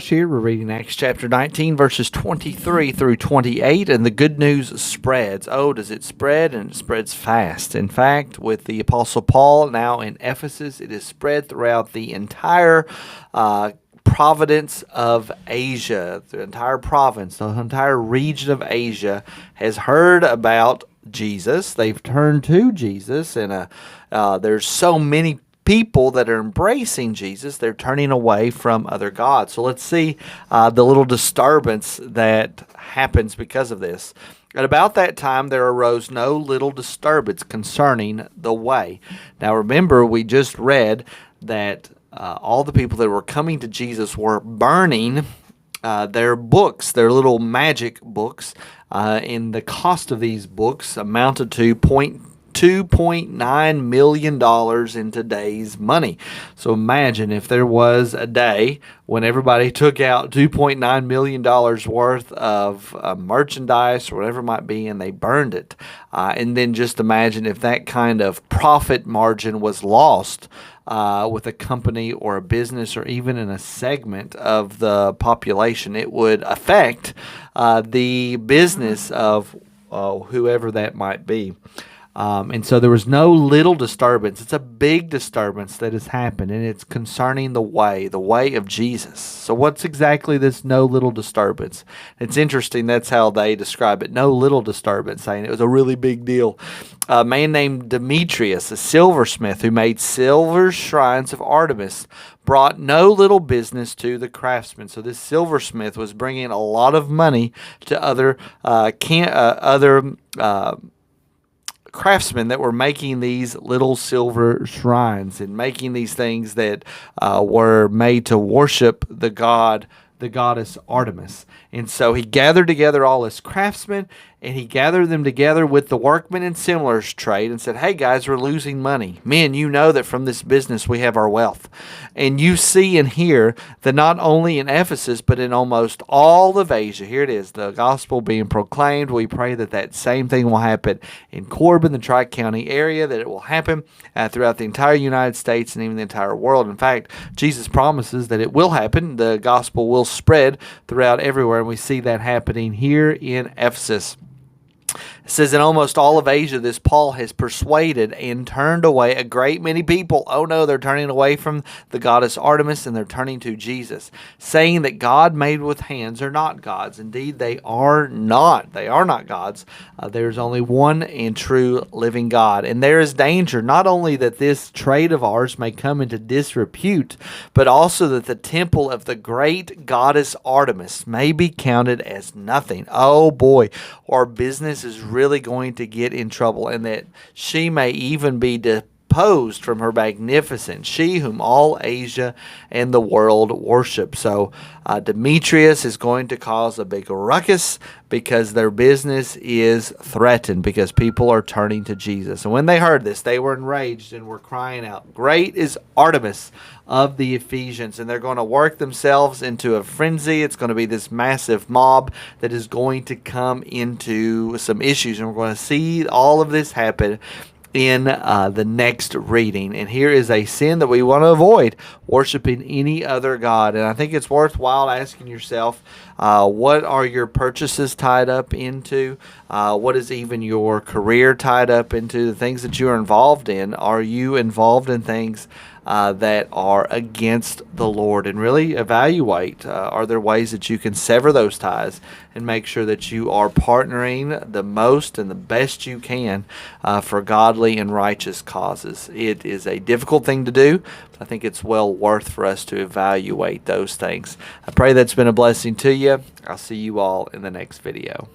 Josh here. We're reading Acts chapter 19, verses 23 through 28, and the good news spreads. Oh, does it spread? And it spreads fast. In fact, with the Apostle Paul now in Ephesus, it is spread throughout the entire province of Asia. The entire province, the entire region of Asia has heard about Jesus. They've turned to Jesus, and there's so many people that are embracing Jesus. They're turning away from other gods. So let's see the little disturbance that happens because of this. At about that time, there arose no little disturbance concerning the way. Now remember, we just read that all the people that were coming to Jesus were burning their books, their little magic books, and the cost of these books amounted to $2.9 million in today's money. So imagine if there was a day when everybody took out $2.9 million worth of merchandise or whatever it might be, and they burned it. And then just imagine if that kind of profit margin was lost with a company or a business or even in a segment of the population. It would affect the business of whoever that might be. And so there was no little disturbance. It's a big disturbance that has happened, and it's concerning the way of Jesus. So what's exactly this no little disturbance? It's interesting. That's how they describe it. No little disturbance, saying it was a really big deal. A man named Demetrius, a silversmith who made silver shrines of Artemis, brought no little business to the craftsmen. So this silversmith was bringing a lot of money to other craftsmen that were making these little silver shrines and making these things that were made to worship the goddess Artemis. And so he gathered together all his craftsmen, and he gathered them together with the workmen in similar trade and said, hey guys, we're losing money. Men, you know that from this business we have our wealth. And you see and hear that not only in Ephesus, but in almost all of Asia, here it is, the gospel being proclaimed. We pray that that same thing will happen in Corbin, the Tri-County area, that it will happen throughout the entire United States and even the entire world. In fact, Jesus promises that it will happen. The gospel will spread throughout everywhere, and we see that happening here in Ephesus. It says in almost all of Asia, this Paul has persuaded and turned away a great many people. Oh no, they're turning away from the goddess Artemis, and they're turning to Jesus, saying that God made with hands are not gods. Indeed, they are not. They are not gods. There's only one and true living God. And there is danger not only that this trade of ours may come into disrepute, but also that the temple of the great goddess Artemis may be counted as nothing. Oh boy, our business is really going to get in trouble, and that she may even be deposed from her magnificence, she whom all Asia and the world worship. So Demetrius is going to cause a big ruckus because their business is threatened, because people are turning to Jesus. And when they heard this, they were enraged and were crying out, great is Artemis of the Ephesians. And they're going to work themselves into a frenzy. It's going to be this massive mob that is going to come into some issues, and we're going to see all of this happen in the next reading. And here is a sin that we want to avoid: worshiping any other god. And I think it's worthwhile asking yourself, what are your purchases tied up into? What is even your career tied up into? The things that you are involved in. Are you involved in things that are against the Lord? And really evaluate, are there ways that you can sever those ties and make sure that you are partnering the most and the best you can for godly and righteous causes. It is a difficult thing to do, but I think it's well worth for us to evaluate those things. I pray that's been a blessing to you. I'll see you all in the next video.